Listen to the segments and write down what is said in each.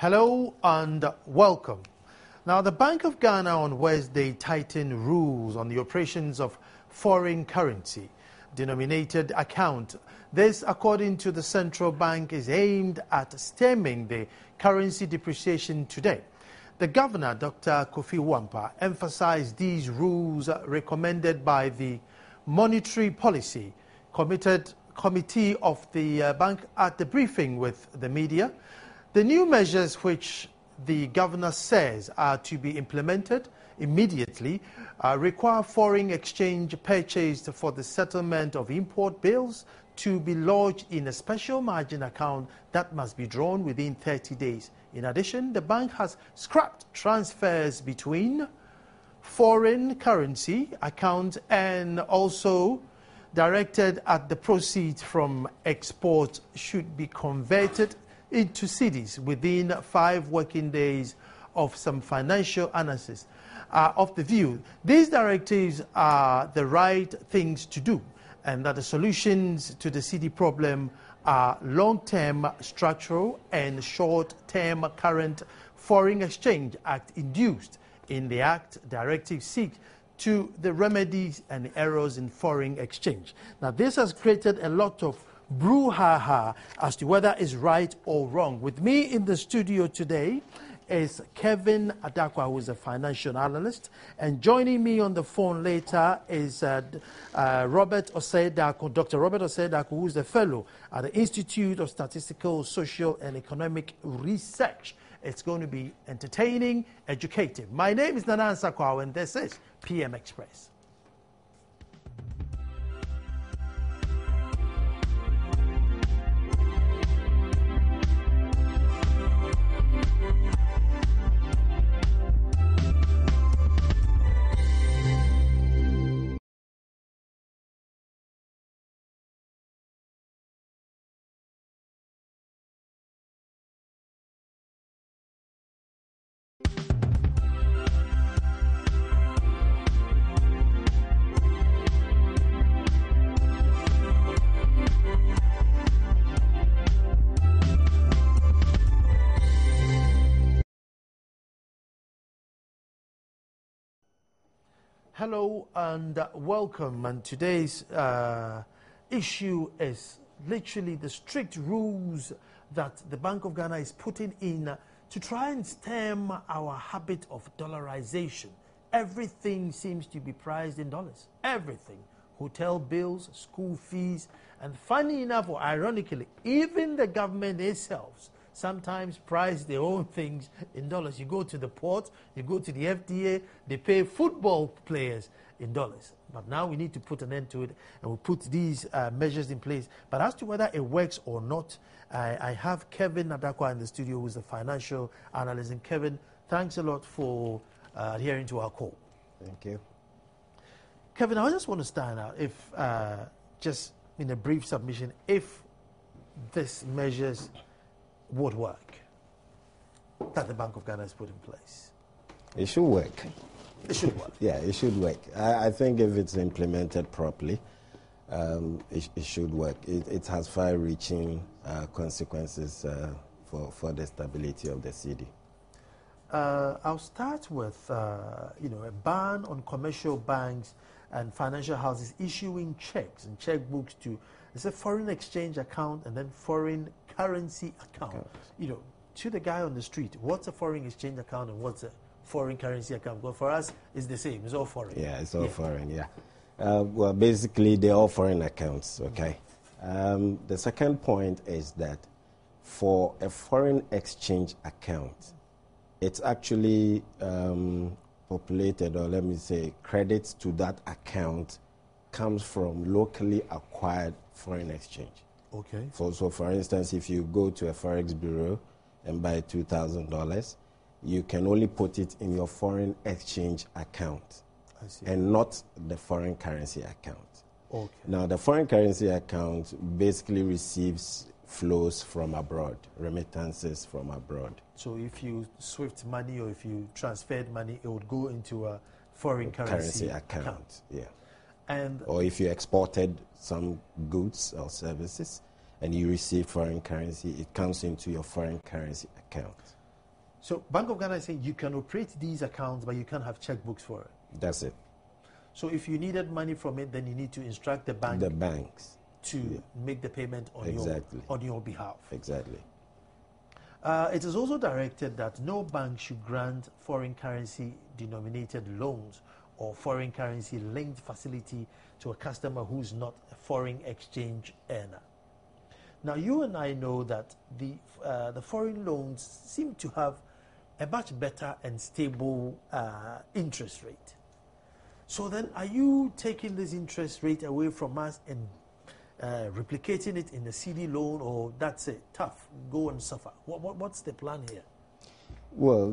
Hello and welcome. Now, the Bank of Ghana on Wednesday tightened rules on the operations of foreign currency denominated account. This, according to the central bank, is aimed at stemming the currency depreciation today. The governor, Dr. Kofi Wampa, emphasized these rules recommended by the Monetary Policy Committee of the bank at the briefing with the media. The new measures, which the governor says are to be implemented immediately, require foreign exchange purchased for the settlement of import bills to be lodged in a special margin account that must be drawn within 30 days. In addition, the bank has scrapped transfers between foreign currency accounts and also directed at the proceeds from export should be converted into cedis within 5 working days of some financial analysis of the view. These directives are the right things to do, and that the solutions to the cedi problem are long-term structural and short-term current foreign exchange act induced in the act. Directives seek to the remedies and errors in foreign exchange. Now, this has created a lot of brouhaha as to whether it's right or wrong. With me in the studio today is Kevin Adakwa, who is a financial analyst, and joining me on the phone later is Robert Osei-Darko, Dr. Robert Osei-Darko, who is a fellow at the Institute of Statistical, Social and Economic Research. It's going to be entertaining, educative. My name is Nana Sakwa, and this is PM Express. Hello and welcome, and today's issue is literally the strict rules that the Bank of Ghana is putting in to try and stem our habit of dollarization. Everything seems to be priced in dollars. Everything. Hotel bills, school fees, and funny enough, or ironically, even the government itself sometimes price their own things in dollars. You go to the port, you go to the FDA, they pay football players in dollars. But now we need to put an end to it, and we'll put these measures in place. But as to whether it works or not, I have Kevin Adakwa in the studio, who's a financial analyst. And Kevin, thanks a lot for adhering to our call. Thank you. Kevin, I just want to start out, if just in a brief submission, if these measures would work that the Bank of Ghana has put in place. It should work. It should work. Yeah, it should work. I think if it's implemented properly, it should work. It has far-reaching consequences for the stability of the cedi. I'll start with a ban on commercial banks and financial houses issuing checks and checkbooks to it's a foreign exchange account and then foreign currency account. To the guy on the street, what's a foreign exchange account and what's a foreign currency account? Well, for us, it's the same. It's all foreign. Yeah, it's all foreign, yeah. Well, basically, they're all foreign accounts, okay? The second point is that for a foreign exchange account, it's actually populated, or let me say, credits to that account comes from locally acquired foreign exchange. Okay. So for instance, if you go to a forex bureau and buy $2,000, you can only put it in your foreign exchange account and not the foreign currency account. Okay. Now, the foreign currency account basically receives flows from abroad, remittances from abroad. So if you swift money or if you transferred money, it would go into a foreign currency account. Yeah. And or if you exported some goods or services and you receive foreign currency, it comes into your foreign currency account. So Bank of Ghana is saying you can operate these accounts, but you can't have checkbooks for it. That's it. So if you needed money from it, then you need to instruct the bank. The banks. To make the payment on, on your behalf. Exactly. It is also directed that no bank should grant foreign currency denominated loans or foreign currency linked facility to a customer who's not a foreign exchange earner. Now, you and I know that the foreign loans seem to have a much better and stable interest rate. So then, are you taking this interest rate away from us and replicating it in a CD loan, or that's it, tough, go and suffer? What's the plan here? Well,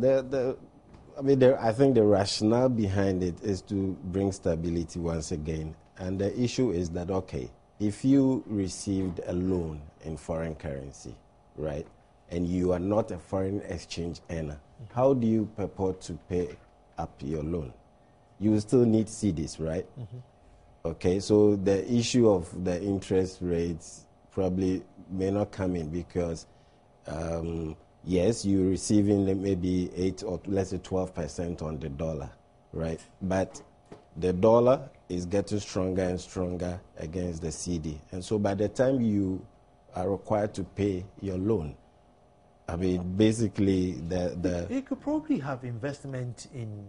I think the rationale behind it is to bring stability once again. And the issue is that, okay, if you received a loan in foreign currency, right, and you are not a foreign exchange earner, how do you purport to pay up your loan? You will still need CDs, right? Okay, so the issue of the interest rates probably may not come in because, yes, you're receiving maybe 8 or let's say 12% on the dollar, right? But the dollar is getting stronger and stronger against the CD. And so by the time you are required to pay your loan, I mean, basically, You could probably have investment in,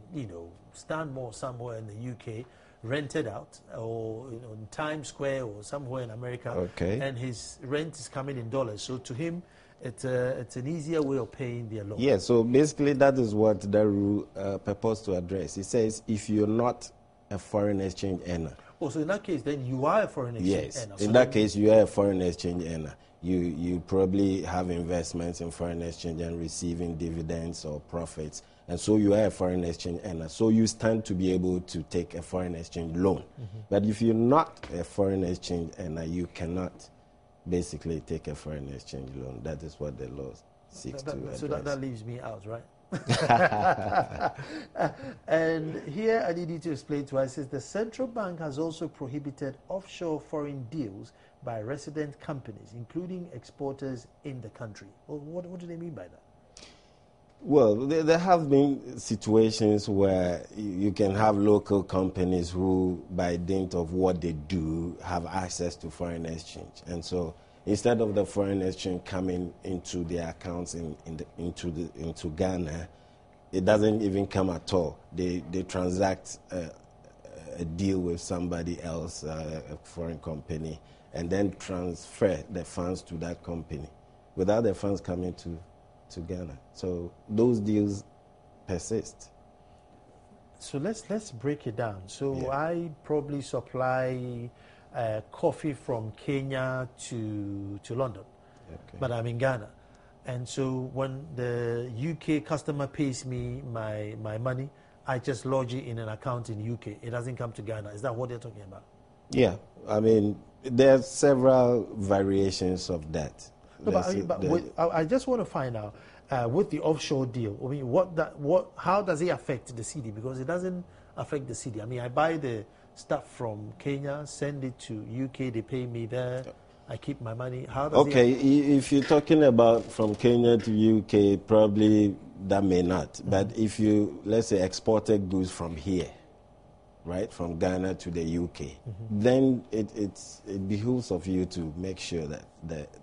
Stanmore somewhere in the UK, rented out, or in Times Square or somewhere in America, okay, and his rent is coming in dollars. So to him, it's an easier way of paying their loan. Yeah, so basically that is what the rule purports to address. It says if you're not a foreign exchange earner. Oh, so in that case, then you are a foreign exchange earner. Yes, in that case, you are a foreign exchange earner. You probably have investments in foreign exchange and receiving dividends or profits, and so you are a foreign exchange earner. So you stand to be able to take a foreign exchange loan. But if you're not a foreign exchange earner, you cannot basically take a foreign exchange loan. That is what the law seeks to address. So that leaves me out, right? And here I need you to explain to us, is the central bank has also prohibited offshore foreign deals by resident companies, including exporters in the country. Well, what do they mean by that? Well, there have been situations where you can have local companies who, by dint of what they do, have access to foreign exchange. And so instead of the foreign exchange coming into their accounts into Ghana, it doesn't even come at all. They transact a deal with somebody else, a foreign company, and then transfer the funds to that company without the funds coming to Ghana. So those deals persist. So let's break it down. So Yeah. I probably supply coffee from Kenya to London, but I'm in Ghana. And so when the UK customer pays me my money, I just lodge it in an account in UK. It doesn't come to Ghana. Is that what they're talking about? Yeah. I mean, there are several variations of that. No, I just want to find out with the offshore deal. I mean, how does it affect the CD? Because it doesn't affect the CD. I mean, I buy the stuff from Kenya, send it to UK, they pay me there. I keep my money. How does if you're talking about from Kenya to UK, probably that may not. But if you, let's say, exported goods from here, right, from Ghana to the UK, then it behooves of you to make sure that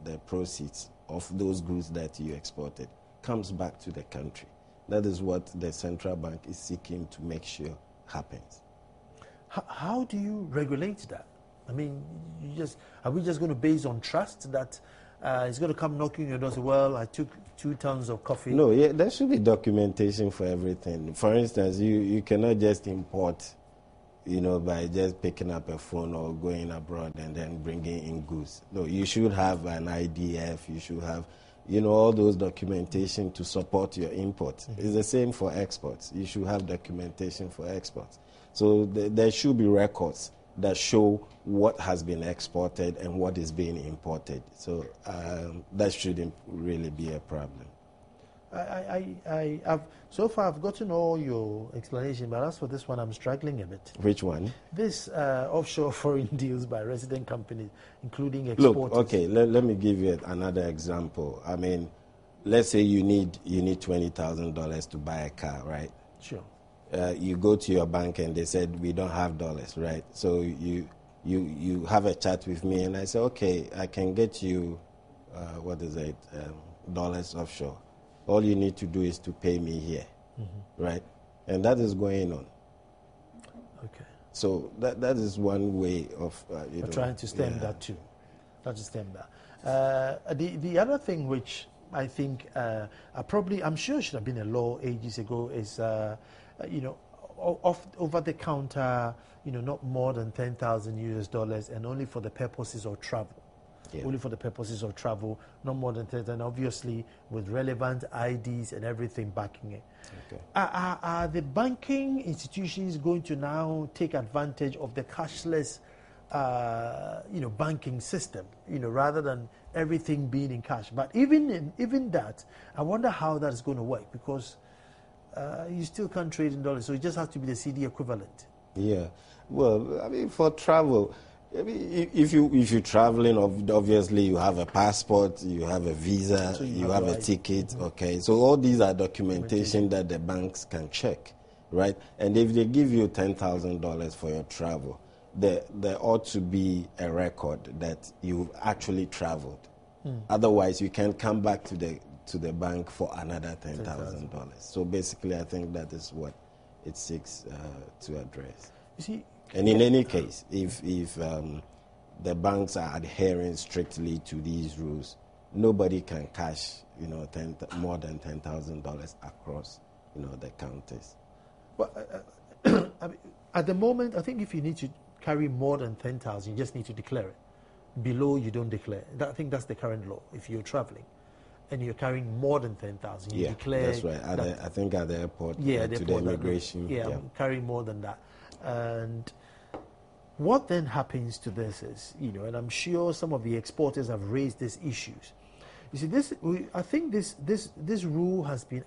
the proceeds of those goods that you exported comes back to the country. That is what the central bank is seeking to make sure happens. How do you regulate that? I mean, are we just going to base on trust that it's going to come knocking your door and say, well, I took 2 tons of coffee? No, yeah, there should be documentation for everything. For instance, you cannot just import, by just picking up a phone or going abroad and then bringing in goods. No, you should have an IDF. You should have, all those documentation to support your imports. It's the same for exports. You should have documentation for exports. So there should be records that show what has been exported and what is being imported. So that shouldn't really be a problem. So far I've gotten all your explanation, but as for this one, I'm struggling a bit. Which one? This offshore foreign deals by resident companies, including exporters. Look, okay, let me give you another example. I mean, let's say you need $20,000 to buy a car, right? Sure. You go to your bank and they said we don't have dollars, right? So you have a chat with me and I say, okay, I can get you dollars offshore. All you need to do is to pay me here, right? And that is going on. Okay. So that is one way of trying to stem that too. Trying to stem that. The other thing which I think I'm sure should have been a law ages ago is over the counter, not more than $10,000 and only for the purposes of travel. Yeah. Only for the purposes of travel, not more than 10, and obviously with relevant IDs and everything backing it. Okay. Are the banking institutions going to now take advantage of the cashless, banking system, rather than everything being in cash? But even that, I wonder how that is going to work, because you still can't trade in dollars, so it just has to be the CD equivalent. Yeah, well, I mean, for travel, I mean, if you're traveling, obviously you have a passport, you have a visa, so you have a ticket, okay. So all these are documentation that the banks can check, right? And if they give you $10,000 for your travel, there ought to be a record that you've actually traveled. Otherwise, you can come back to the bank for another $10,000. So basically, I think that is what it seeks to address. You see. And in any case, if the banks are adhering strictly to these rules, nobody can cash, more than $10,000 across, the counters. Well, at the moment, I think if you need to carry more than 10,000, you just need to declare it. Below, you don't declare. I think that's the current law. If you're traveling and you're carrying more than 10,000, you declare. That's right. I think at the airport, to the immigration. I'm carrying more than that. And what then happens to this is, and I'm sure some of the exporters have raised these issues. You see, I think this rule has been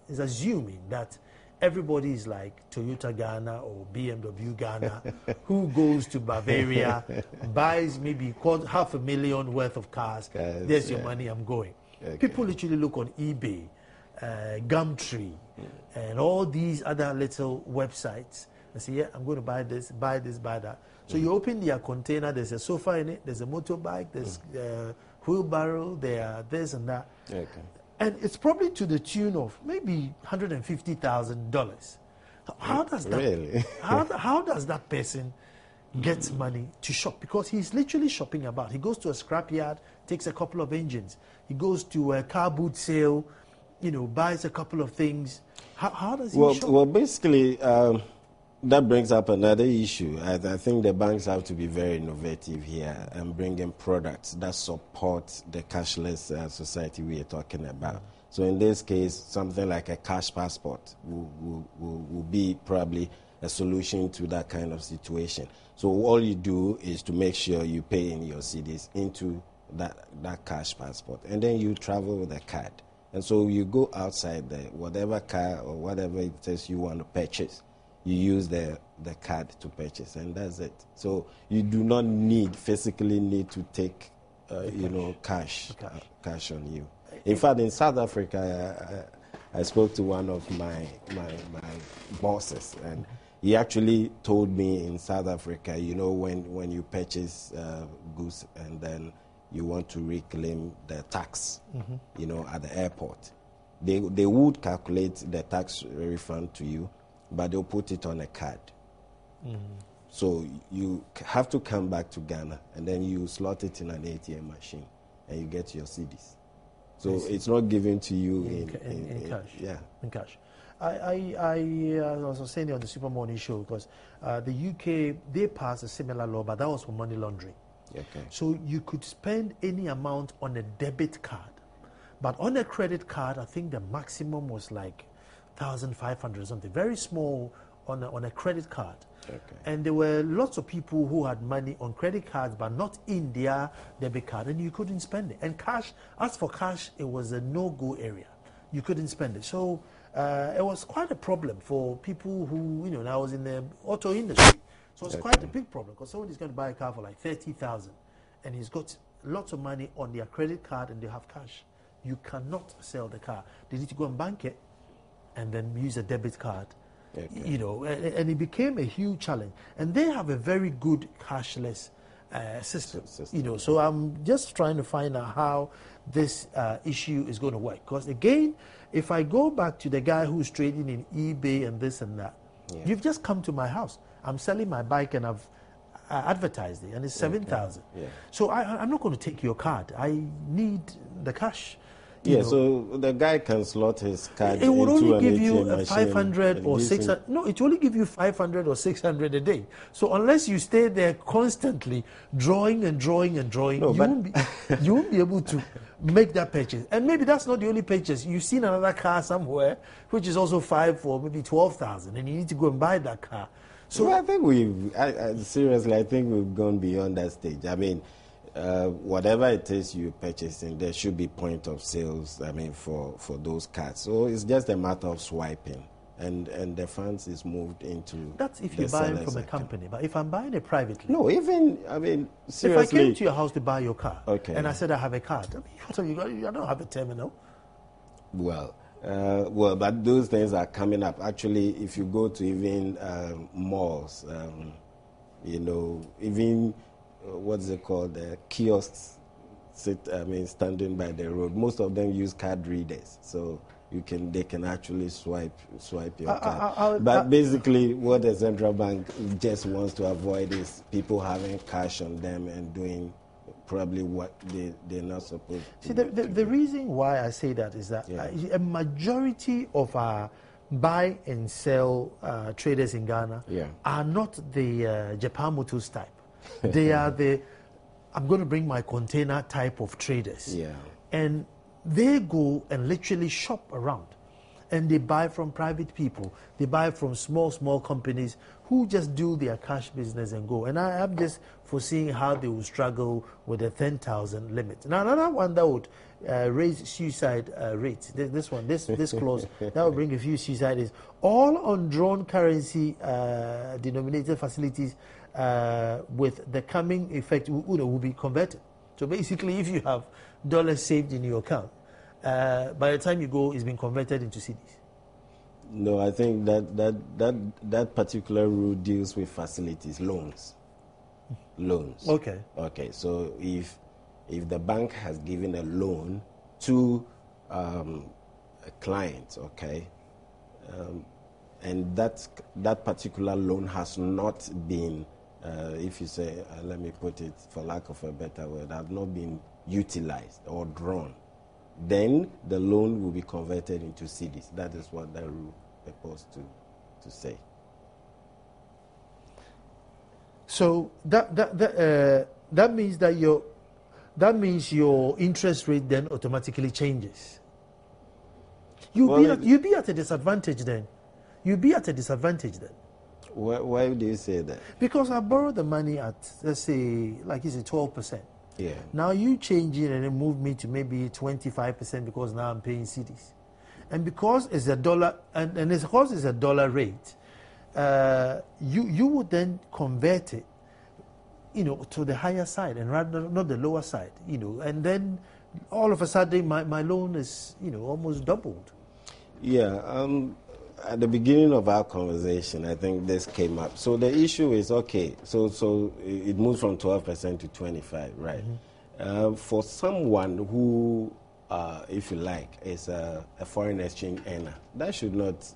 is assuming that everybody is like Toyota Ghana or BMW Ghana, who goes to Bavaria, buys maybe $500,000 worth of cars. There's your money, I'm going. Okay. People literally look on eBay, Gumtree, and all these other little websites. I say, I'm going to buy this, buy that. So you open their container, there's a sofa in it, there's a motorbike, there's a wheelbarrow, there, this and that. Okay. And it's probably to the tune of maybe $150,000. How does that? Really? how does that person get money to shop? Because he's literally shopping about. He goes to a scrapyard, takes a couple of engines. He goes to a car boot sale, buys a couple of things. How does he shop? Well, basically. That brings up another issue. I think the banks have to be very innovative here and bring in products that support the cashless society we are talking about. So in this case, something like a cash passport will be probably a solution to that kind of situation. So all you do is to make sure you pay in your cedis into that cash passport, and then you travel with a card. And so you go outside there, whatever car or whatever it is you want to purchase, you use the card to purchase, and that's it. So you do not physically need to take, cash on you. In fact, in South Africa, I spoke to one of my bosses, and he actually told me in South Africa, when you purchase goods and then you want to reclaim the tax, at the airport, they would calculate the tax refund to you, but they'll put it on a card. So you have to come back to Ghana, and then you slot it in an ATM machine, and you get your cedis. So it's not given to you in cash. Yeah, in cash. I was saying on the Super Morning Show, because the UK, they passed a similar law, but that was for money laundering. Okay. So you could spend any amount on a debit card, but on a credit card, I think the maximum was like 1,500 or something, very small on a credit card. Okay. And there were lots of people who had money on credit cards but not in their debit card, and you couldn't spend it. And cash, as for cash, it was a no-go area. You couldn't spend it. So it was quite a problem for people who, I was in the auto industry. So it's quite a big problem, because somebody's going to buy a car for like 30,000, and he's got lots of money on their credit card and they have cash. you cannot sell the car. They need to go and bank it and then use a debit card. Okay. You know, and it became a huge challenge. And they have a very good cashless system. You know, so I'm just trying to find out how this issue is going to work. Because again, if I go back to the guy who's trading in eBay and this and that, you've just come to my house. I'm selling my bike and I've advertised it, and it's 7,000. Yeah. So I'm not going to take your card. I need the cash. You know. So the guy can slot his card. It would only give you 500 or 600. No, it will only give you 500 or 600 a day. So unless you stay there constantly drawing and drawing and drawing, you won't be able to make that purchase. And maybe that's not the only purchase. You've seen another car somewhere which is also 5 for maybe 12,000, and you need to go and buy that car. So I think seriously, I think we've gone beyond that stage. I mean, whatever it is you're purchasing, there should be point of sales, I mean, for those cards. So it's just a matter of swiping, and the funds is moved into. That's if you're buying from a company. But if I'm buying it privately. No, even, I mean, seriously. If I came to your house to buy your car, and I said I have a card, I mean, I don't have a terminal. Well, but those things are coming up. Actually, if you go to even malls, you know, even what's it called, kiosks, standing by the road. Most of them use card readers, so they can actually swipe your card. But basically, what the central bank just wants to avoid is people having cash on them and doing probably what they're not supposed to. See, the reason why I say that is that a majority of our buy and sell traders in Ghana are not the Japan Motors type. They are the, I'm going to bring my container type of traders. Yeah. And they go and literally shop around. And they buy from private people. They buy from small companies who just do their cash business and go. And I am just foreseeing how they will struggle with the 10,000 limit. Now, another one that would raise suicide rates, this clause, that will bring a few suicide is all on drawn currency denominated facilities with the coming effect will be converted. So basically, if you have dollars saved in your account, by the time you go, it's been converted into cedis. No, I think that particular rule deals with facilities, loans. Okay. So if the bank has given a loan to a client, and that particular loan has not been, if you say, let me put it for lack of a better word, have not been utilized or drawn, then the loan will be converted into cedis. That is what that rule purports to say. So that means that your interest rate then automatically changes. You'll be at a disadvantage then. Why do you say that? Because I borrowed the money at, let's say, like it's 12%. Yeah. Now you change it and it move me to maybe 25% because now I'm paying cedis. And because it's a dollar, and because it's a dollar rate, you would then convert it, to the higher side and rather not the lower side, and then all of a sudden my loan is, almost doubled. Yeah. At the beginning of our conversation, I think this came up. So the issue is, so it moves from 12% to 25%, right? Mm-hmm. For someone who, if you like, is a foreign exchange earner, that should not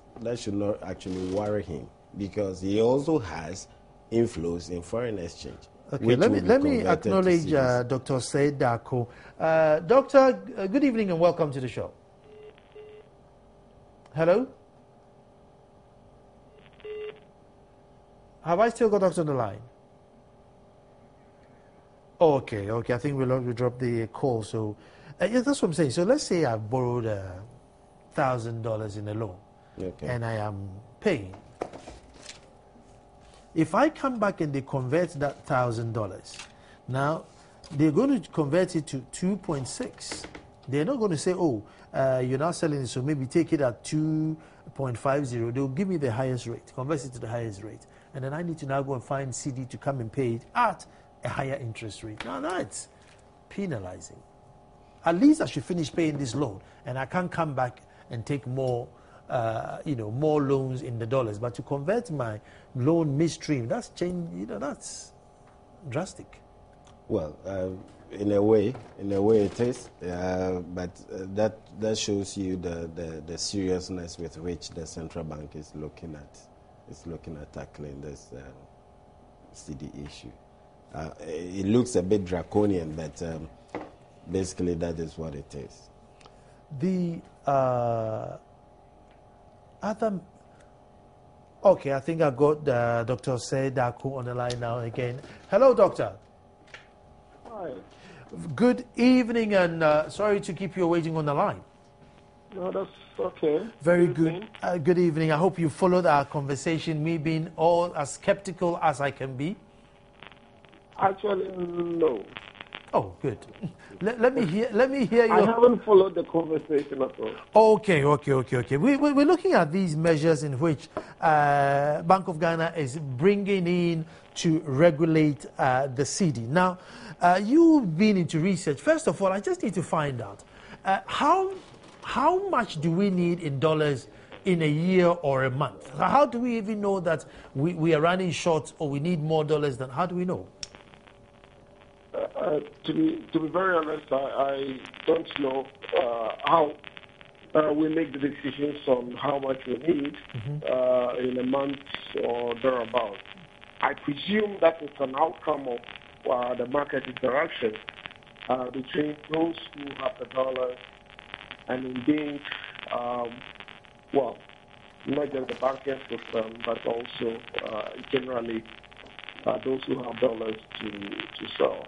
actually worry him, because he also has inflows in foreign exchange. Okay, let me acknowledge Dr. Said Dako. Doctor, good evening and welcome to the show. Hello? Have I still got Doctor on the line? Okay. I think we'll drop the call. So, that's what I'm saying. So let's say I borrowed $1,000 in a loan, and I am paying. If I come back and they convert that $1,000, now they're going to convert it to 2.6. They're not going to say, you're now selling it, so maybe take it at 2.50. They'll give me the highest rate, convert it to the highest rate. And then I need to now go and find CD to come and pay it at a higher interest rate. Now it's penalizing. at least I should finish paying this loan, and I can't come back and take more, more loans in the dollars. But to convert my loan midstream, that's change. That's drastic. Well, in a way it is, but that shows you the seriousness with which the central bank is looking at tackling this CD issue. It looks a bit draconian, but basically that is what it is. The other. Okay, I think I got Dr. Sedaku on the line now again. Hello, doctor. Hi. Good evening, and sorry to keep you waiting on the line. No, that's okay. Very good. Good evening. I hope you followed our conversation, me being all as skeptical as I can be. Actually, no. Oh, good. Let me hear you. I haven't followed the conversation at all. Okay. We're looking at these measures in which Bank of Ghana is bringing in to regulate the CD. Now, you've been into research. First of all, I just need to find out how much do we need in dollars in a year or a month? How do we even know that we are running short or we need more dollars than? How do we know? To be very honest, I don't know how we make the decisions on how much we need in a month or thereabouts. I presume that is an outcome of the market interaction between those who have the dollars and indeed, not just the banking system, but also generally those who have dollars to sell.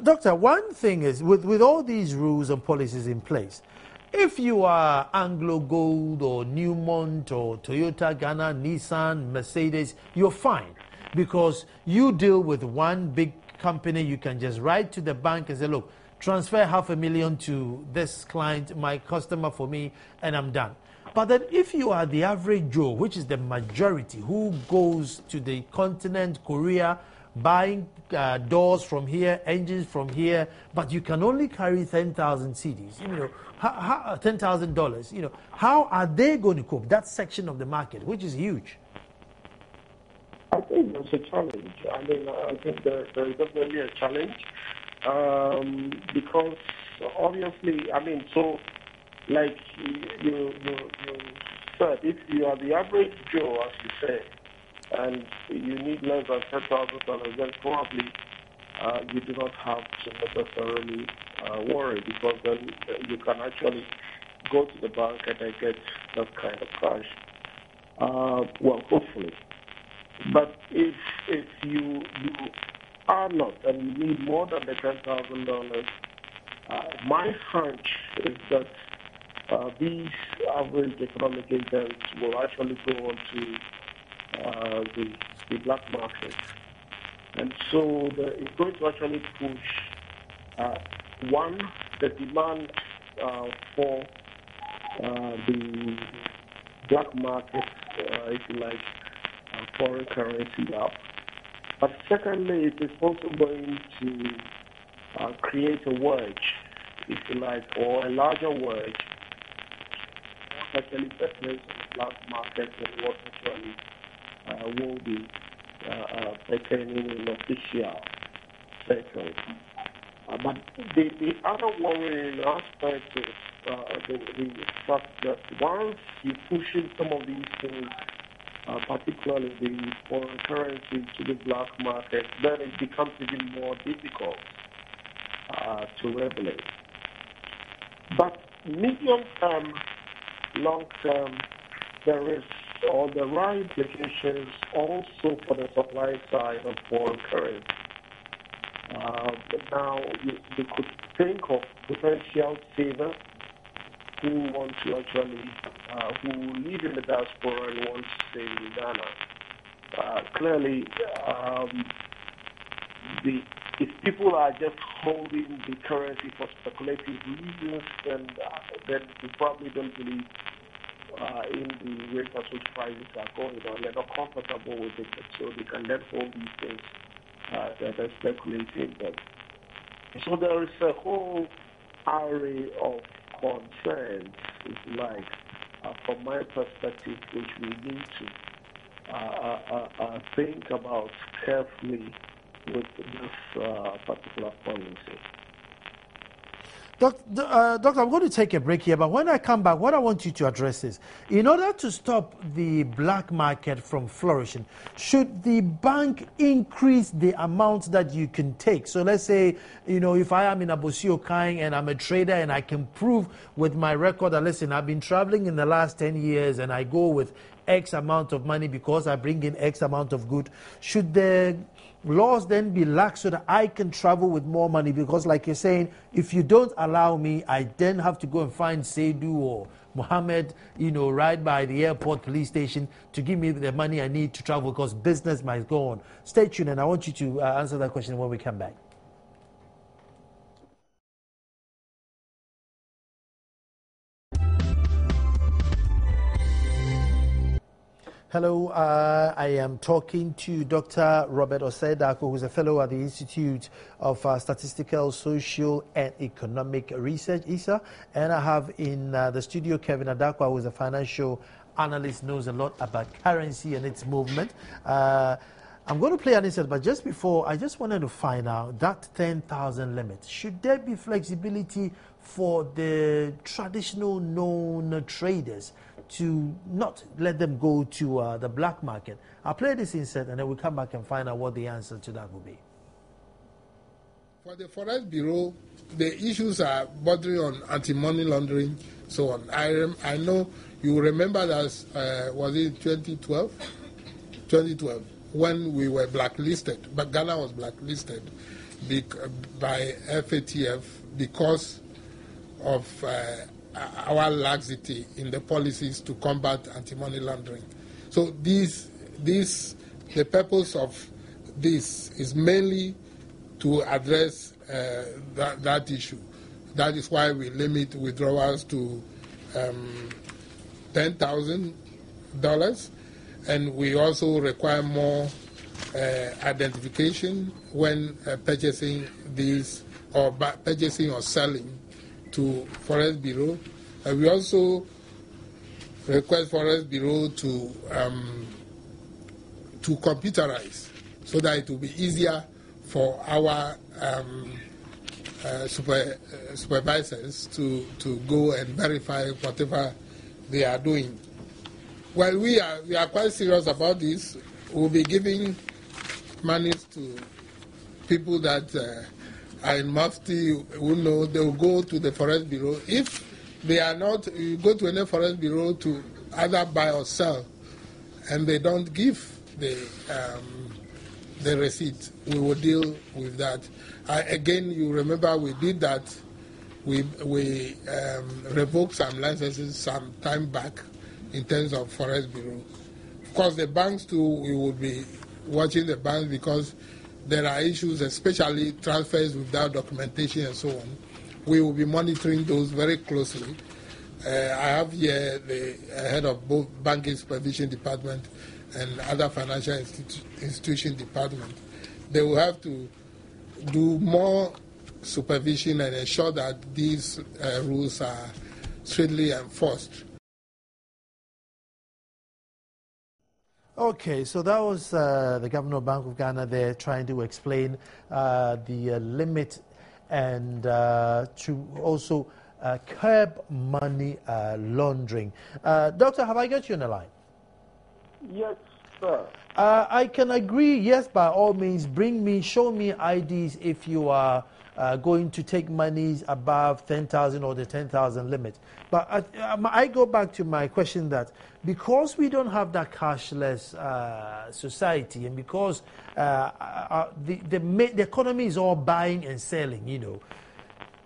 Doctor, one thing is, with all these rules and policies in place, if you are Anglo Gold or Newmont or Toyota, Ghana, Nissan, Mercedes, you're fine because you deal with one big company. You can just write to the bank and say, look, transfer $500,000 to this client, my customer for me, and I'm done. But then if you are the average Joe, which is the majority, who goes to the continent, Korea, buying doors from here, engines from here, but you can only carry 10,000 CDs, $10,000, how are they going to cope? That section of the market, which is huge. I think that's a challenge. I think there is definitely a challenge because obviously, like you said, if you are the average Joe, as you say, and you need less than $10,000, then probably you do not have to necessarily worry because then you can actually go to the bank and then get that kind of cash. Hopefully. But if you are not and you need more than the $10,000, my hunch is that these average economic agents will actually go on to the black market. And so it's going to actually push, the demand for the black market, if you like, foreign currency up. But secondly, it is also going to create a wedge, if you like, or a larger wedge, what actually separates the black market and what actually will be pertaining in official sectors. But the other worrying aspect is the fact that once you push in some of these things, particularly the foreign currency to the black market, then it becomes even more difficult to regulate. But medium term, long term, there are implications also for the supply side of foreign currency. Now, you could think of potential savers who want to actually, who live in the diaspora and want to stay in Ghana. Clearly, if people are just holding the currency for speculative reasons, then they probably don't believe in the rate at which prices are going on. They're not comfortable with it, so they can then hold these things that are speculating them. So there is a whole array of concerns, if you like, from my perspective, which we need to think about carefully with this particular policy. Doctor, I'm going to take a break here, but when I come back, what I want you to address is, in order to stop the black market from flourishing, should the bank increase the amount that you can take? So let's say, if I am in Abosio Kain and I'm a trader and I can prove with my record that, listen, I've been traveling in the last 10 years and I go with X amount of money because I bring in X amount of good, should the laws then be lax so that I can travel with more money? Because like you're saying, if you don't allow me, I then have to go and find Seidu or Mohammed, right by the airport police station to give me the money I need to travel because business might go on. Stay tuned, and I want you to answer that question when we come back. Hello, I am talking to Dr. Robert Osei-Darko, who is a fellow at the Institute of Statistical, Social and Economic Research, ISA. And I have in the studio Kevin Adakwa, who is a financial analyst, knows a lot about currency and its movement. I'm going to play an insert, but just before, I just wanted to find out that 10,000 limit. Should there be flexibility for the traditional known traders to not let them go to the black market? I'll play this insert and then we'll come back and find out what the answer to that will be. For the Forex Bureau, the issues are bordering on anti-money laundering, so on. I know you remember that, was it 2012? 2012, when we were blacklisted, but Ghana was blacklisted by FATF because of our laxity in the policies to combat anti-money laundering. So the purpose of this is mainly to address that issue. That is why we limit withdrawals to $10,000, and we also require more identification when purchasing these, or purchasing or selling to Forex Bureau. We also request Forex Bureau to computerize so that it will be easier for our supervisors to go and verify whatever they are doing. Well, we are quite serious about this. We'll be giving monies to people that are in Mufti who know they will go to the Forex Bureau. If they are not, you go to any Forex Bureau to either buy or sell, and they don't give the receipt, we will deal with that. Again, you remember we did that. We revoked some licenses some time back in terms of Forex Bureau. Of course, the banks too, we will be watching the banks because there are issues, especially transfers without documentation and so on. We will be monitoring those very closely. I have here the head of both Banking Supervision Department and other financial institution department. They will have to do more supervision and ensure that these rules are strictly enforced. Okay, so that was the Governor of Bank of Ghana there trying to explain the limit and to also curb money laundering. Doctor, have I got you on the line? Yes, sir. I can agree, yes, by all means, show me IDs if you are going to take monies above 10,000 or the 10,000 limit. But I go back to my question that because we don't have that cashless society, and because the economy is all buying and selling,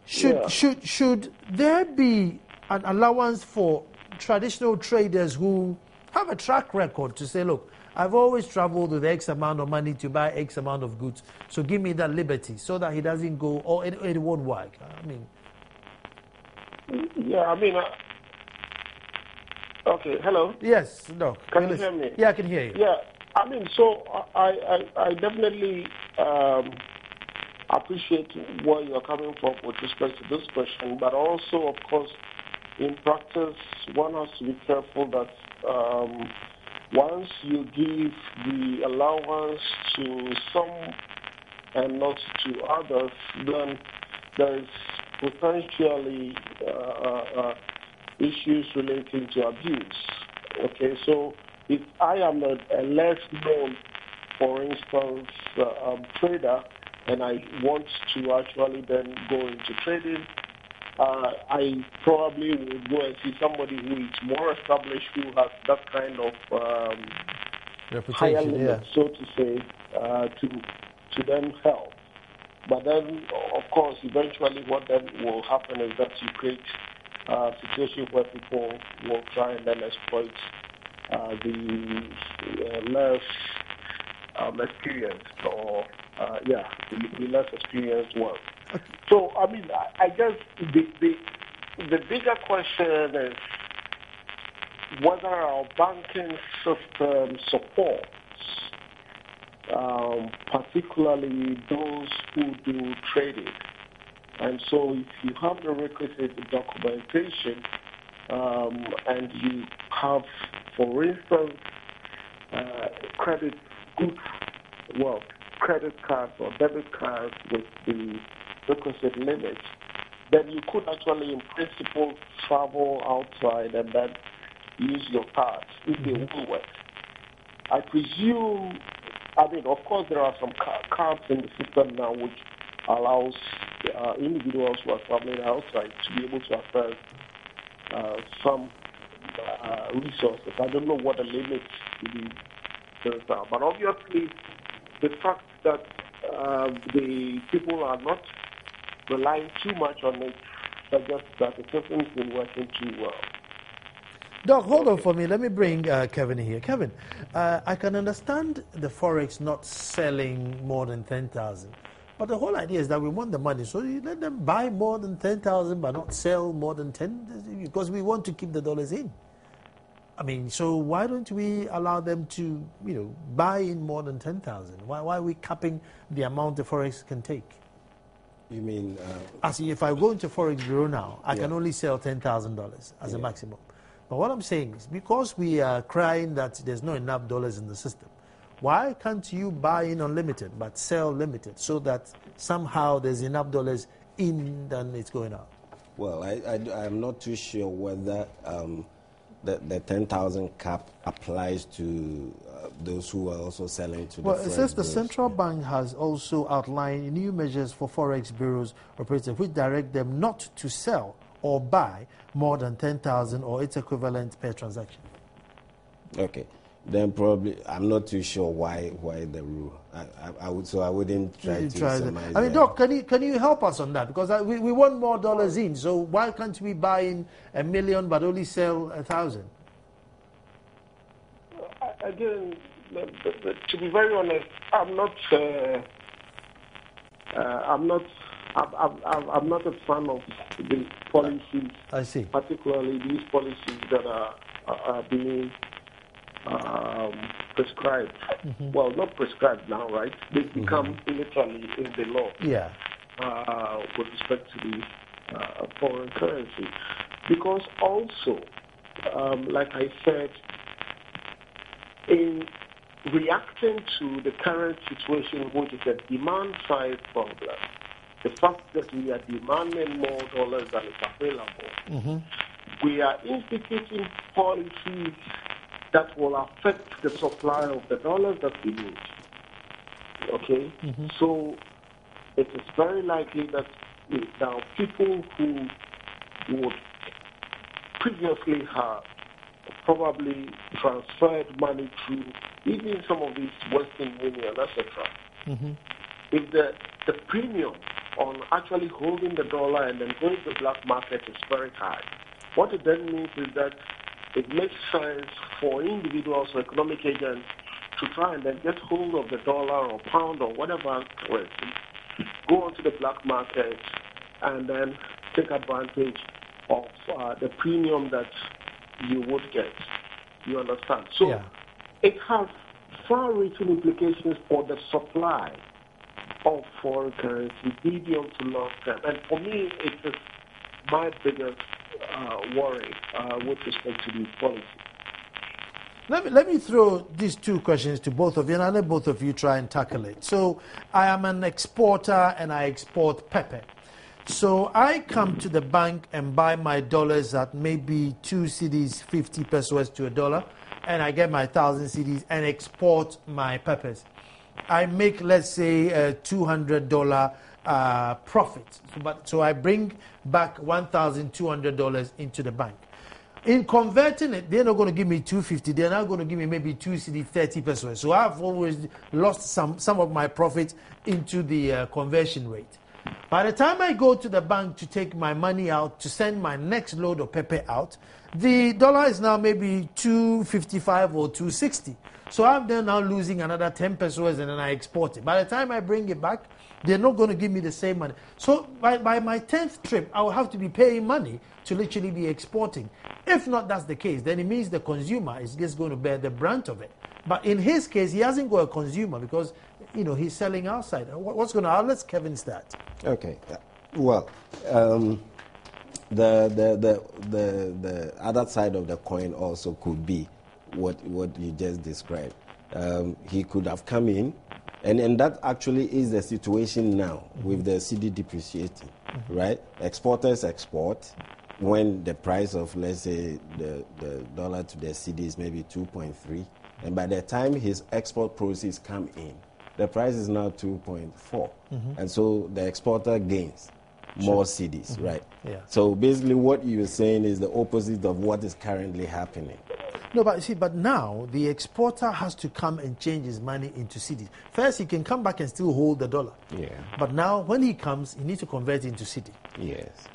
should there be an allowance for traditional traders who have a track record to say, look, I've always traveled with X amount of money to buy X amount of goods, so give me that liberty so that he doesn't go, or it won't work. Okay, hello? Yes, Doc. Can you hear me? Yeah, I can hear you. Yeah, so I definitely appreciate where you're coming from with respect to this question, but also, of course, in practice, one has to be careful that once you give the allowance to some and not to others, then there is potentially issues relating to abuse. Okay, so if I am a less known, for instance, trader, and I want to actually then go into trading, I probably will go and see somebody who is more established, who has that kind of higher limit, so to say, to then help. But then, of course, eventually what then will happen is that you create a situation where people will try and then exploit the less experienced or, the less experienced ones. So, I mean, I guess the bigger question is whether our banking system supports particularly those who do trading. And so if you have the requisite documentation and you have, for instance, credit cards or debit cards with the requisite limits, then you could actually, in principle, travel outside and then use your cards if they will work. I presume, of course, there are some cards in the system now which allows individuals who are traveling outside to be able to access some resources. I don't know what the limits to these are, but obviously the fact that the people are not relying too much on it suggests that the system's been working too well. Doc, hold on for me. Let me bring Kevin here. Kevin, I can understand the Forex not selling more than 10,000. But the whole idea is that we want the money. So you let them buy more than 10,000 but not sell more than 10 because we want to keep the dollars in. I mean, so why don't we allow them to, buy in more than 10,000? Why are we capping the amount the Forex can take? You mean... As if I go into Forex Bureau now, I can only sell $10,000 as a maximum. But what I'm saying is, because we are crying that there's not enough dollars in the system, why can't you buy in unlimited but sell limited so that somehow there's enough dollars in than it's going out? Well, I'm not too sure whether the 10,000 cap applies to those who are also selling to the Forex bureaus. Well, it says the central bank has also outlined new measures for Forex bureaus operators which direct them not to sell or buy more than 10,000 or its equivalent per transaction. Okay, then probably I'm not too sure why the rule. I wouldn't try to surmise. I mean, Doc, can you help us on that? Because we want more dollars in. So why can't we buy in 1 million but only sell 1,000? Again, to be very honest, I'm not a fan of the policies. I see. Particularly these policies that are being prescribed. Mm-hmm. Well, not prescribed now, right? They become literally in the law. Yeah. With respect to the foreign currency, because also, like I said, in reacting to the current situation, which is a demand-side problem, the fact that we are demanding more dollars than is available, we are instituting policies that will affect the supply of the dollars that we need. Okay? So it is very likely that there are people who would previously have probably transferred money through even some of these Western Union, etc. If the premium on actually holding the dollar and then going to the black market is very high, what it then means is that it makes sense for individuals or economic agents to try and then get hold of the dollar or pound or whatever currency, go onto the black market, and then take advantage of the premium that you would get. You understand? So it has far-reaching implications for the supply of foreign currency, medium to long term. And for me, it is my biggest worry with respect to the policy. Let me throw these two questions to both of you, and I'll let both of you try and tackle it. So I am an exporter, and I export pepper. So I come to the bank and buy my dollars at maybe 2 cedis, 50 pesos to $1, and I get my 1,000 cedis and export my peppers. I make, let's say, a $200 profit. So I bring back $1,200 into the bank. In converting it, they're not going to give me 250. They're not going to give me maybe 2 cedi, 30 pesos. So I've always lost some of my profit into the conversion rate. By the time I go to the bank to take my money out to send my next load of pepper out, the dollar is now maybe 255 or 260. So I'm then now losing another 10 pesos, and then I export it. By the time I bring it back, they're not going to give me the same money. So by my 10th trip, I will have to be paying money to literally be exporting. If not, that's the case, then it means the consumer is just going to bear the brunt of it. But in his case, he hasn't got a consumer because, he's selling outside. What's going to? Let's Kevin start. Okay. Well, the other side of the coin also could be what you just described. He could have come in, and that actually is the situation now with the cedi depreciating, right? Exporters export when the price of, let's say, the dollar to the cedi is maybe 2.3, and by the time his export proceeds come in, the price is now 2.4, and so the exporter gains more cedis, right? Yeah. So basically what you're saying is the opposite of what is currently happening. No, but now the exporter has to come and change his money into cedis. First, he can come back and still hold the dollar. Yeah. But now, when he comes, he needs to convert it into cedi. Yes.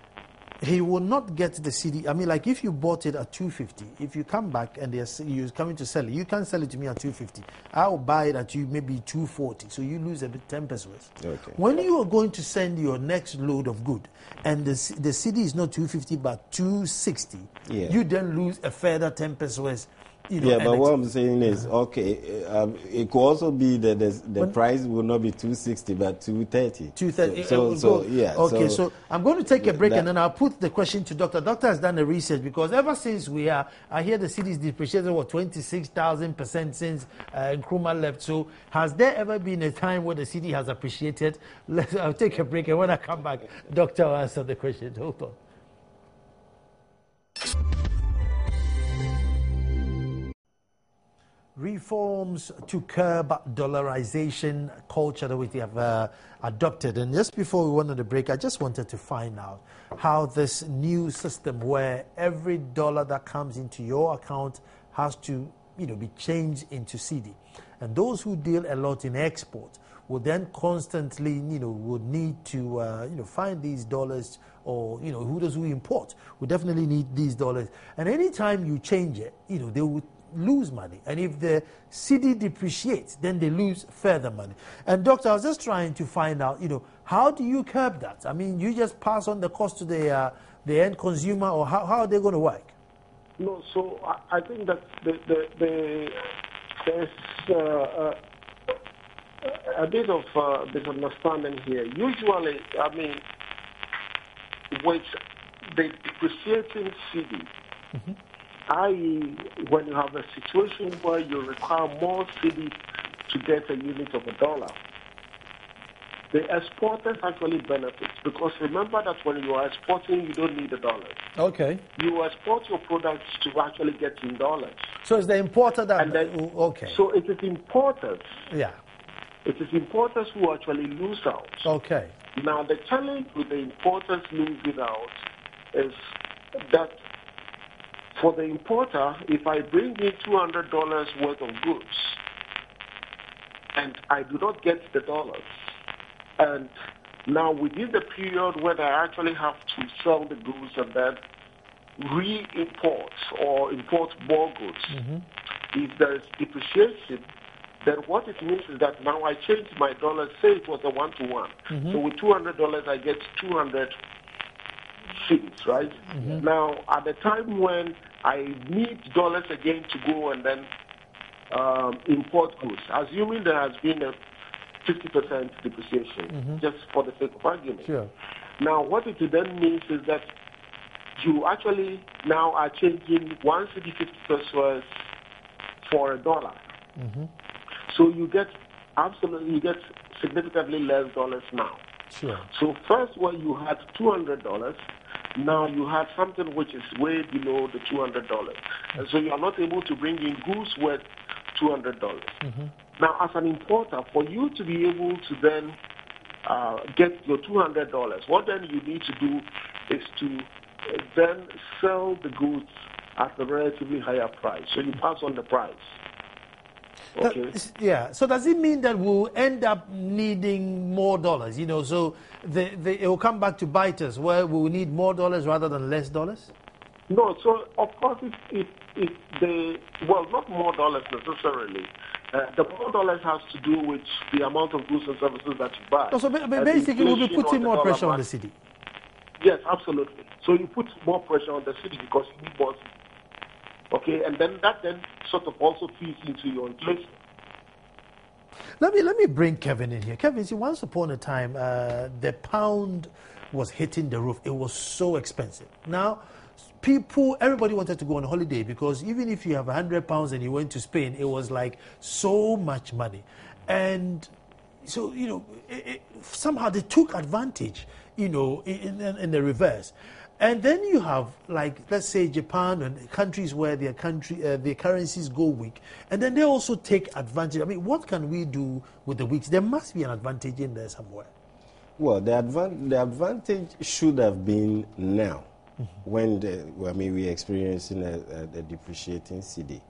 He will not get the cedi. I mean, like if you bought it at 250, if you come back and you're coming to sell it, you can't sell it to me at 250. I'll buy it at you maybe 240. So you lose a bit 10 pesos. Okay. When you are going to send your next load of good, and the cedi is not 250 but 260, you then lose a further 10 pesos. But what I'm saying is, it could also be that the price will not be 260 but 230. 230. So I'm going to take a break and then I'll put the question to Doctor. Doctor has done the research because ever since I hear the cedi is depreciated 26,000% since Nkrumah left. So has there ever been a time where the cedi has appreciated? I'll take a break, and when I come back, Doctor will answer the question. Hold on. Reforms to curb dollarization culture that we have adopted. And just before we went on the break, I just wanted to find out how this new system where every dollar that comes into your account has to be changed into cedi. And those who deal a lot in export will then constantly would need to find these dollars, or those who import will definitely need these dollars. And anytime you change it, they would lose money, and if the cedi depreciates, then they lose further money. And Doctor, I was just trying to find out, how do you curb that? I mean, you just pass on the cost to the end consumer, or how are they going to work? No, so I think that there's a bit of misunderstanding here. Usually, I mean, with the depreciating cedi, i.e., when you have a situation where you require more cedi to get a unit of a dollar, the exporters actually benefit, because remember that when you are exporting, you don't need the dollars. Okay. You export your products to actually get in dollars. So it's the importer that... And then, okay. So it is importers. Yeah. It is importers who actually lose out. Okay. Now, the challenge with the importers losing out is that for the importer, if I bring in $200 worth of goods and I do not get the dollars, and now within the period when I actually have to sell the goods and then re-import or import more goods, if there is depreciation, then what it means is that now I change my dollars, say it was a 1-to-1. So with $200, I get 200 cedis, right? Now, at the time when I need dollars again to go and then import goods, assuming there has been 50% depreciation, just for the sake of argument. Sure. Now, what it then means is that you actually now are changing 1 cedi 50 pesos for $1. So you get significantly less dollars now. Sure. So first, when you had $200, now you have something which is way below the $200, and so you are not able to bring in goods worth $200. Now, as an importer, for you to be able to then get your $200, what then you need to do is to then sell the goods at a relatively higher price. So you pass on the price. Okay. So does it mean that we'll end up needing more dollars? So it will come back to bite us, where we will need more dollars rather than less dollars? No. So of course, not more dollars necessarily. The more dollars has to do with the amount of goods and services that you buy. So basically, we'll be putting more pressure on the city. Yes, absolutely. So you put more pressure on the city because you need more. Okay, and then that sort of also feeds into your inflation. Let me bring Kevin in here. Kevin, see, once upon a time, the pound was hitting the roof. It was so expensive. Now, everybody wanted to go on holiday because even if you have £100 and you went to Spain, it was like so much money. And so, somehow they took advantage, in the reverse. And then you have, like, let's say Japan and countries where their currencies go weak. And then they also take advantage. I mean, what can we do with the weak? There must be an advantage in there somewhere. Well, the advantage should have been now when we're experiencing a depreciating cedi.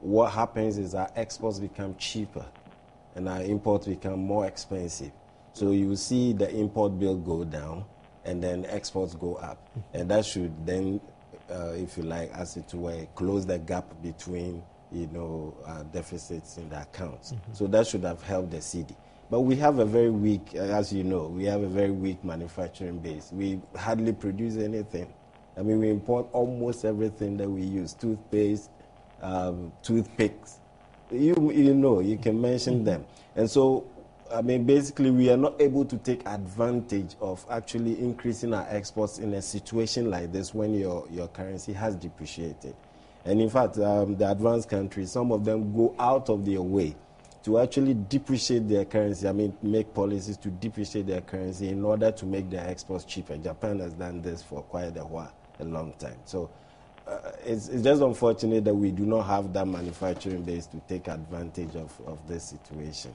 What happens is our exports become cheaper and our imports become more expensive. So you see the import bill go down and then exports go up. And that should then, if you like, as it were, close the gap between, deficits in the accounts. So that should have helped the cedi. But we have a very weak, as you know, we have a very weak manufacturing base. We hardly produce anything. I mean, we import almost everything that we use, toothpaste, toothpicks. You can mention them. And so, I mean, basically, we are not able to take advantage of actually increasing our exports in a situation like this when your currency has depreciated. And in fact, the advanced countries, some of them go out of their way to actually depreciate their currency. I mean, make policies to depreciate their currency in order to make their exports cheaper. Japan has done this for quite a long time. So it's just unfortunate that we do not have that manufacturing base to take advantage of this situation.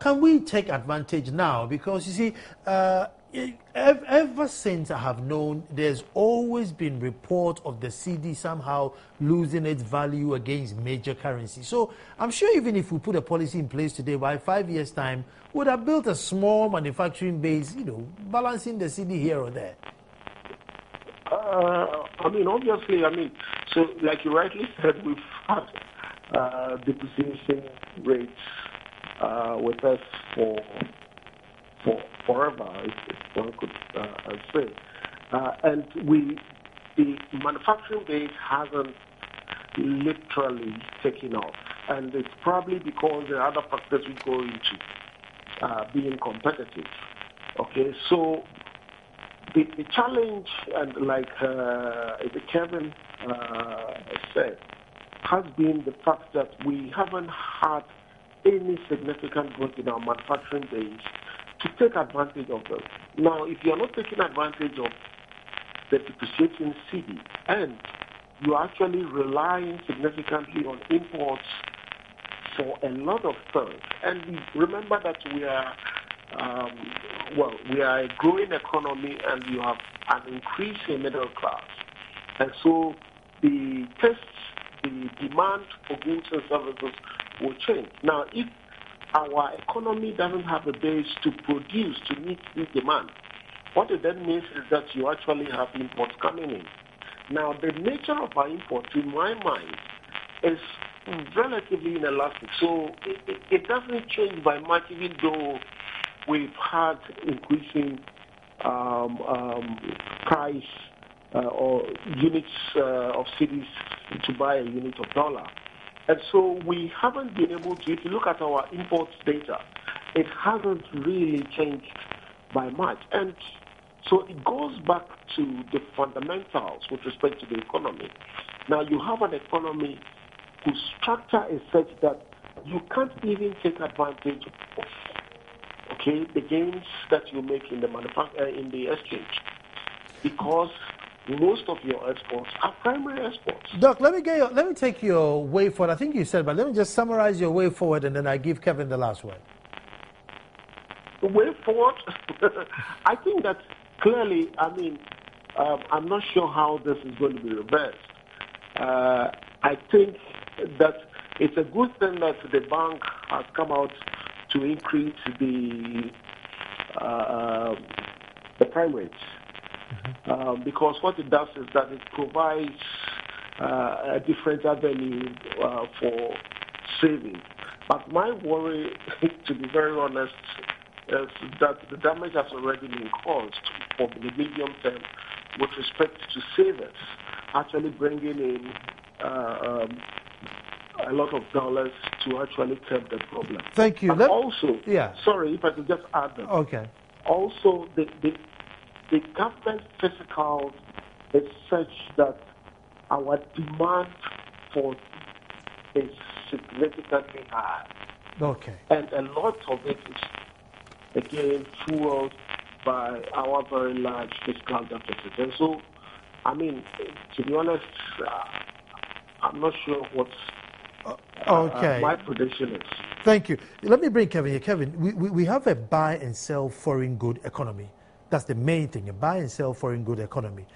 Can we take advantage now? Because you see, ever since I have known, there's always been report of the cedi somehow losing its value against major currencies. So I'm sure even if we put a policy in place today, by 5 years' time, we would have built a small manufacturing base, balancing the cedi here or there. Obviously, so like you rightly said, we've had depreciation rates with us for forever, if one could say. And the manufacturing base hasn't literally taken off. And it's probably because there are other factors we go into being competitive. Okay, so the challenge, and like Kevin said, has been the fact that we haven't had any significant growth in our manufacturing base to take advantage of them. Now, if you're not taking advantage of the depreciating cedi and you're actually relying significantly on imports for a lot of things, and remember that we are a growing economy and you have an increasing middle class. And so the demand for goods and services will change. Now, if our economy doesn't have a base to produce to meet this demand, what it then means is that you actually have imports coming in. Now, the nature of our imports, in my mind, is relatively inelastic. So it doesn't change by much, even though we've had increasing price or units of cedis to buy a unit of dollar. And so we haven't been able to, if you look at our imports data, it hasn't really changed by much. And so it goes back to the fundamentals with respect to the economy. Now you have an economy whose structure is such that you can't even take advantage of, the gains that you make in the in the exchange, because most of your exports are primary exports. Doc, let me take your way forward. I think you said, but let me just summarize your way forward, and then I give Kevin the last word. The way forward, I think that clearly, I'm not sure how this is going to be reversed. I think that it's a good thing that the bank has come out to increase the prime rates, because what it does is that it provides a different avenue for saving. But my worry, to be very honest, is that the damage has already been caused for the medium term with respect to savers actually bringing in a lot of dollars to actually curb the problem. Thank you. Also, sorry, if I could just add that. Okay. Also, the government fiscal is such that our demand for is significantly high. Okay. And a lot of it is, again, fueled by our very large fiscal deficit. And so, to be honest, I'm not sure what's my prediction is. Thank you. Let me bring Kevin here. Kevin, we have a buy and sell foreign good economy. That's the main thing, a buy and sell foreign good economy.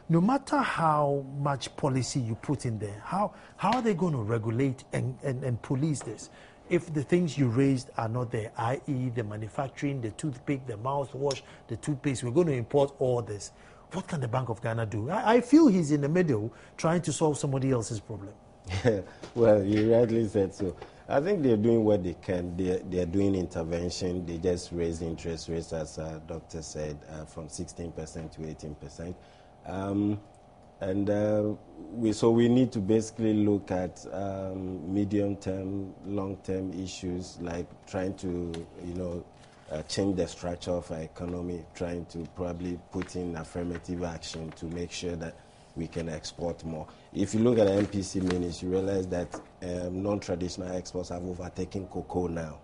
No matter how much policy you put in there, how are they going to regulate and police this if the things you raised are not there, i.e. the manufacturing, the toothpick, the mouthwash, the toothpaste? We're going to import all this. What can the Bank of Ghana do? I feel he's in the middle trying to solve somebody else's problem. Well, you rightly said so. I think they're doing what they can. They're doing intervention. They just raise interest rates, as Doctor said, from 16% to 18%. So we need to basically look at medium-term, long-term issues like trying to, change the structure of our economy, trying to probably put in affirmative action to make sure that we can export more. If you look at the MPC minutes, you realize that non-traditional exports have overtaken cocoa now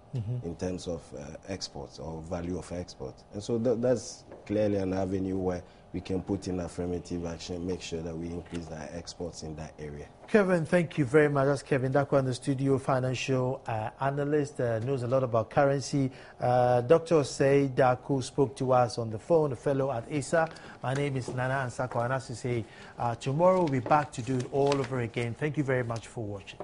in terms of exports or value of exports. And so that's clearly an avenue where we can put in affirmative action, make sure that we increase our exports in that area. Kevin, thank you very much. That's Kevin Dakwa in the studio, financial analyst, knows a lot about currency. Dr. Say Daku spoke to us on the phone, a fellow at ISA. My name is Nana Ansako, and as I say, tomorrow we'll be back to do it all over again. Thank you very much for watching.